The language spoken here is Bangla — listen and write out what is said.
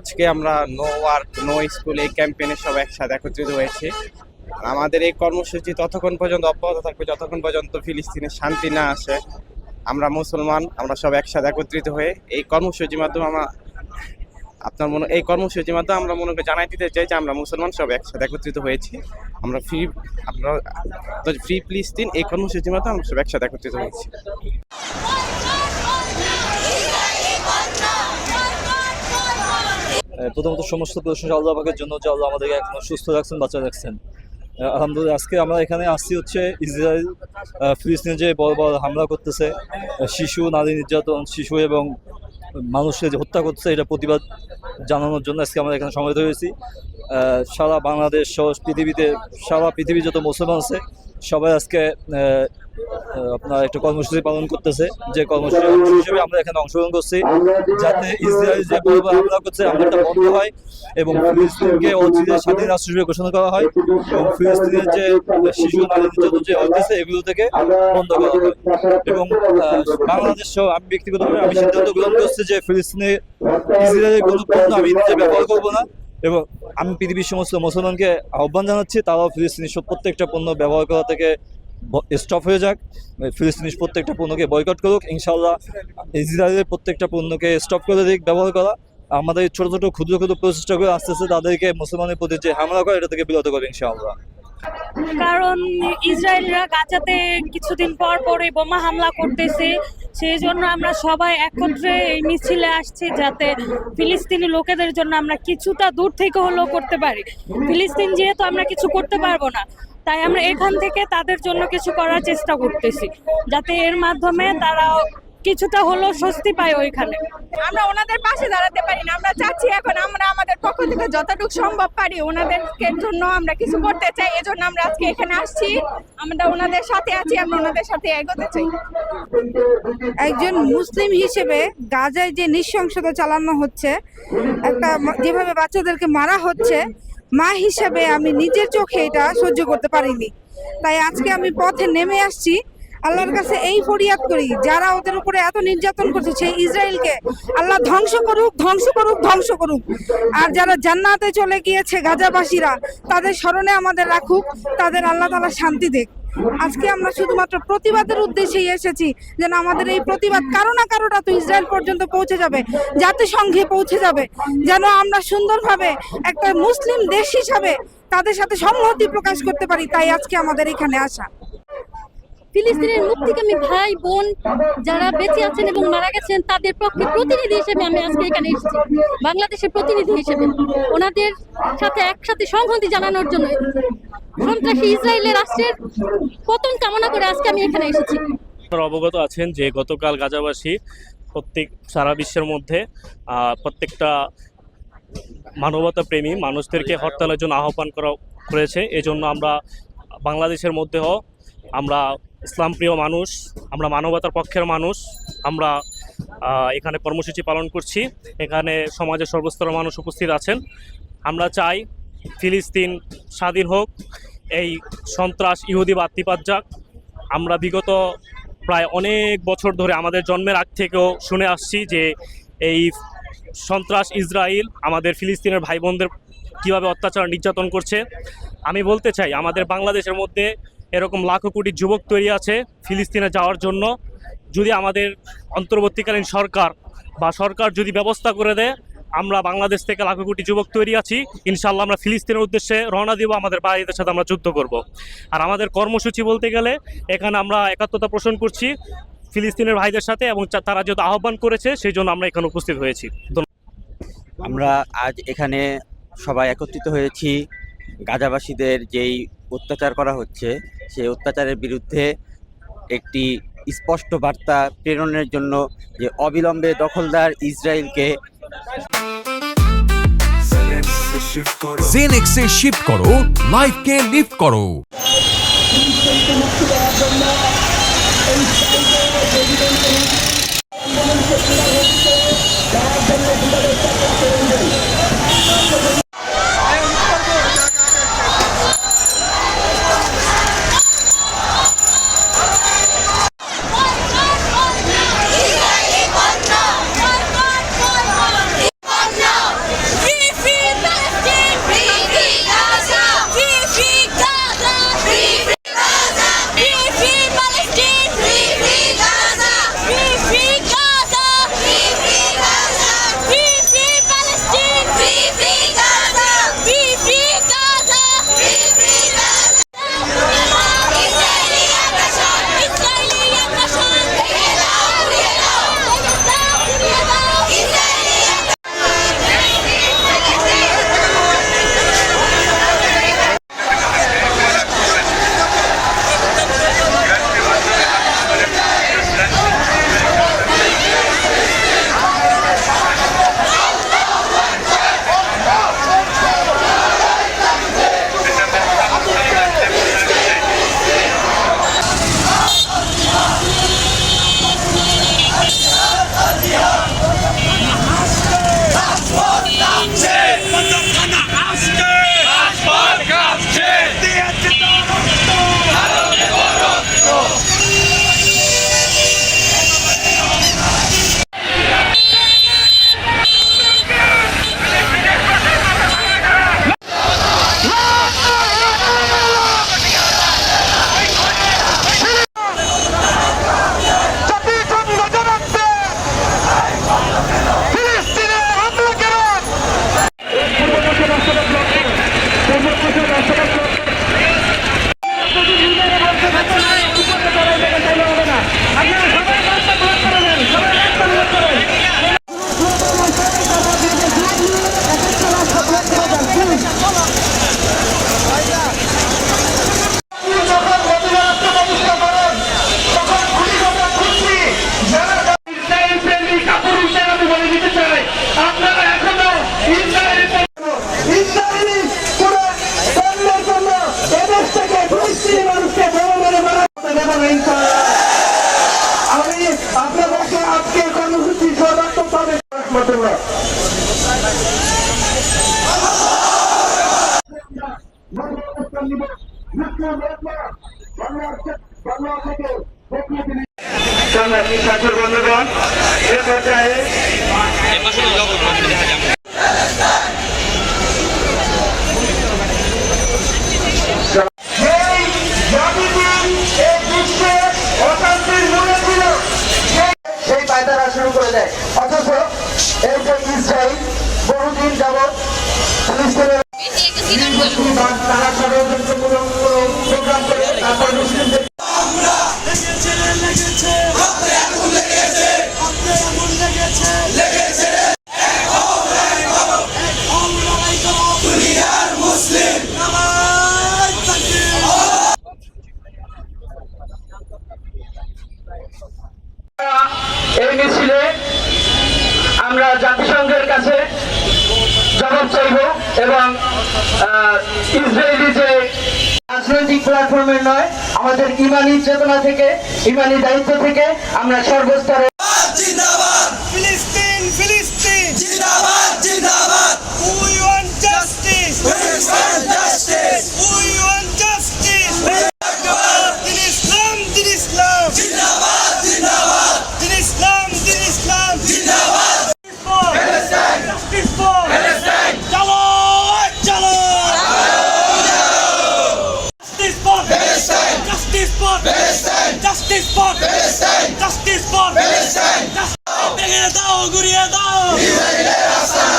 আজকে আমরা নো ওয়ার্ক নো স্কুল এই ক্যাম্পেইনে সব একসাথে একত্রিত হয়েছি। আমাদের এই কর্মসূচি ততক্ষণ পর্যন্ত অব্যাহত থাকবে যতক্ষণ পর্যন্ত ফিলিস্তিনের শান্তি না আসে। আমরা মুসলমান, আমরা সব একসাথে একত্রিত হয়ে এই কর্মসূচির মাধ্যমে আমরা মনে করে জানাই দিতে চাই যে আমরা মুসলমান সব একসাথে একত্রিত হয়েছি। আমরা ফ্রি ফিলিস্তিন এই কর্মসূচির মাধ্যমে আমরা সব একসাথে একত্রিত হয়েছি। প্রথমত সমস্ত প্রশংসা আল্লাহ পাকের জন্য যে আল্লাহ আমাদেরকে এখনো সুস্থ রাখছেন, বাঁচা রাখছেন। আলহামদুলিল্লাহ। আজকে আমরা এখানে আসছি হচ্ছে ইসরায়েল ফিলিস্তিনে যে বড় বড় হামলা করতেছে, শিশু নারী নির্যাতন, শিশু এবং মানুষকে যে হত্যা করতেছে, এটা প্রতিবাদ জানানোর জন্য আজকে আমরা এখানে সমবেত হয়েছি। সারা বাংলাদেশ সহ সারা পৃথিবী যত মুসলমান আছে সবাই আজকে আপনার একটা কর্মসূচি পালন করতেছে, যে কর্মসূচি হিসেবে আমরা এখানে অংশগ্রহণ করছি, যাতে ইসরায়েল যে বড় হামলা করছে হামলাটা বন্ধ হয় এবং ফিলিস্তিনকে অচিরে স্বাধীন রাষ্ট্র হিসেবে ঘোষণা করা হয় এবং ফিলিস্তিনের যে শিশু নারী নির্যাতন যে হচ্ছে এগুলো থেকে বন্ধ করা হয়। এবং বাংলাদেশ সহ আমি ব্যক্তিগতভাবে আমি সিদ্ধান্ত গ্রহণ করছি যে ফিলিস্তিনে ইসরায়েলের কোনো পণ্য আমি নিজে ব্যবহার করবো না এবং আমি পৃথিবীর সমস্ত মুসলমানকে আহ্বান জানাচ্ছি তারাও ফিলিস্তিনের প্রত্যেকটা পণ্য ব্যবহার করা থেকে স্টপ হয়ে যাক, ফিলিস্তিনি প্রত্যেকটা পণ্যকে বয়কট করুক। ইনশাআল্লাহ ইসরায়েলের প্রত্যেকটা পণ্যকে স্টপ করে দিক ব্যবহার করা। আমাদের ছোট ছোট ক্ষুদ্র ক্ষুদ্র প্রচেষ্টা করে আস্তে আস্তে তাদেরকে মুসলমানের প্রতি যে হামলা করে এটা থেকে বিরত করবে ইনশাআল্লাহ। কারণ ইসরায়েলরা গাজাতে কিছুদিন পর পরে বোমা হামলা করতেছে, সেই জন্য আমরা সবাই একত্রে এই মিছিলে আসছি যাতে ফিলিস্তিনি লোকেদের জন্য আমরা কিছুটা দূর থেকে হলেও করতে পারি। ফিলিস্তিন যেহেতু আমরা কিছু করতে পারবো না, তাই আমরা এখান থেকে তাদের জন্য কিছু করার চেষ্টা করতেছি, যাতে এর মাধ্যমে তারা কিছুটা হলেও স্বস্তি পায়। ওইখানে আমরা ওনাদের পাশে দাঁড়াতে পারি না, আমরা চাচ্ছি এখন আমরা আমাদের পক্ষ থেকে যতটুকু সম্ভব পারি ওনাদেরকে জন্য আমরা কিছু করতে চাই। এজন্য আমরা আজকে এখানে আসছি, আমরা ওনাদের সাথে আছি, আমরা ওনাদের সাথে এগোতে চাই। একজন মুসলিম হিসেবে গাজায় যে নৃশংসতা চালানো হচ্ছে, একটা যেভাবে বাচ্চাদেরকে মারা হচ্ছে, মা হিসেবে আমি নিজের চোখে এটা সহ্য করতে পারিনি। তাই আজকে আমি পথে নেমে আসছি, আল্লাহর কাছে এই ফরিয়াদ করি যারা ওদের উপরে এত নির্যাতন করছে সেই ইসরায়েলকে আল্লাহ ধ্বংস করুক, ধ্বংস করুক, ধ্বংস করুক। আর যারা জান্নাতে চলে গিয়েছে গাজাবাসীরা, তাদের স্মরণে আমাদের রাখুক, তাদের আল্লাহ তাআলা শান্তি দেখ। আজকে আমরা শুধুমাত্র প্রতিবাদের উদ্দেশ্যেই এসেছি, যেন আমাদের এই প্রতিবাদ কারো না কারোটা তো ইসরায়েল পর্যন্ত পৌঁছে যাবে, জাতিসংঘে পৌঁছে যাবে, যেন আমরা সুন্দরভাবে একটা মুসলিম দেশ হিসাবে তাদের সাথে সংহতি প্রকাশ করতে পারি। তাই আজকে আমাদের এখানে আসা। ফিলিস্তিনের মুক্তিকামী ভাই বোন যারা বেঁচে আছেন এবং মারা গেছেন তাদের পক্ষে প্রতিনিধি হিসেবে আমি আজকে এখানে এসেছি, বাংলাদেশের প্রতিনিধি হিসেবে ওনাদের সাথে একসাথে সংহতি জানানোর জন্য। সন্ত্রাসী ইসরায়েলের রাষ্ট্রের পতন কামনা করে আজকে আমি এখানে এসেছি। অবগত আছেন যে গতকাল গাজাবাসী সারা বিশ্বের মধ্যে প্রত্যেকটা মানবতা প্রেমী মানুষদেরকে হরতালের জন্য আহ্বান করেছে। এজন্য আমরা বাংলাদেশের মধ্যেও আমরা ইসলাম প্রিয় মানুষ, আমরা মানবতার পক্ষের মানুষ, আমরা এখানে কর্মসূচি পালন করছি। এখানে সমাজের সর্বস্তরের মানুষ উপস্থিত আছেন। আমরা চাই ফিলিস্তিন স্বাধীন হোক, এই সন্ত্রাস ইহুদিবাদ নিপাত যাক। আমরা বিগত প্রায় অনেক বছর ধরে আমাদের জন্মের আগ থেকেও শুনে আসছি যে এই সন্ত্রাস ইসরায়েল আমাদের ফিলিস্তিনের ভাই বোনদের কীভাবে অত্যাচার নির্যাতন করছে। আমি বলতে চাই আমাদের বাংলাদেশের মধ্যে এরকম লাখো কোটি যুবক তৈরি আছে ফিলিস্তিনে যাওয়ার জন্য। যদি আমাদের অন্তর্বর্তীকালীন সরকার যদি ব্যবস্থা করে দেয়, আমরা বাংলাদেশ থেকে লাখো কোটি যুবক তৈরি আছি, ইনশাআল্লাহ আমরা ফিলিস্তিনের উদ্দেশ্যে রওনা দিব, আমাদের ভাইদের সাথে আমরা যুদ্ধ করব। আর আমাদের কর্মসূচি বলতে গেলে এখানে আমরা একাত্মতা পোষণ করছি ফিলিস্তিনের ভাইদের সাথে, এবং তারা যেহেতু আহ্বান করেছে সেই জন্য আমরা এখানে উপস্থিত হয়েছি। আমরা আজ এখানে সবাই একত্রিত হয়েছি গাজাবাসীদের যেই অত্যাচার করা হচ্ছে সেই অত্যাচারের বিরুদ্ধে একটি স্পষ্ট বার্তা প্রেরণের জন্য, যে অবিলম্বে দখলদার ইসরায়েলকে জেনেক্সে শিফট করো, লাইফকে লিফট করো। সংগ্রামী ছাত্র বন্ধুগণ, এ পর্যায়ে সেই পায়তারা শুরু করে দেয়, অথচ এই যে ইসরায়েল বহুদিন যাবৎ ফিলিস্তিনের তারা ষড়যন্ত্রমূলক প্রোগ্রাম করে তারপর মুসলিমদের এই মিছিলে আমরা জাতিসংঘের কাছে জবাব চাইব এবং ইসরায়েলি যে রাজনৈতিক প্ল্যাটফর্মের নয়, আমাদের ইমানি চেতনা থেকে, ইমানি দায়িত্ব থেকে আমরা সর্বস্তরে Filistin, Filistin! Jindabad, Jindabad! We want justice! We want justice! We want justice! Din Islam, Din Islam! Jindabad, Jindabad! Din Islam, Din Islam! Jindabad! Palestine! Justice for Palestine! Chalo, chalo! Justice for Palestine! Justice for Palestine! Justice for Palestine! Justice for Palestine! ভেঙে দাও, গুড়িয়ে দাও!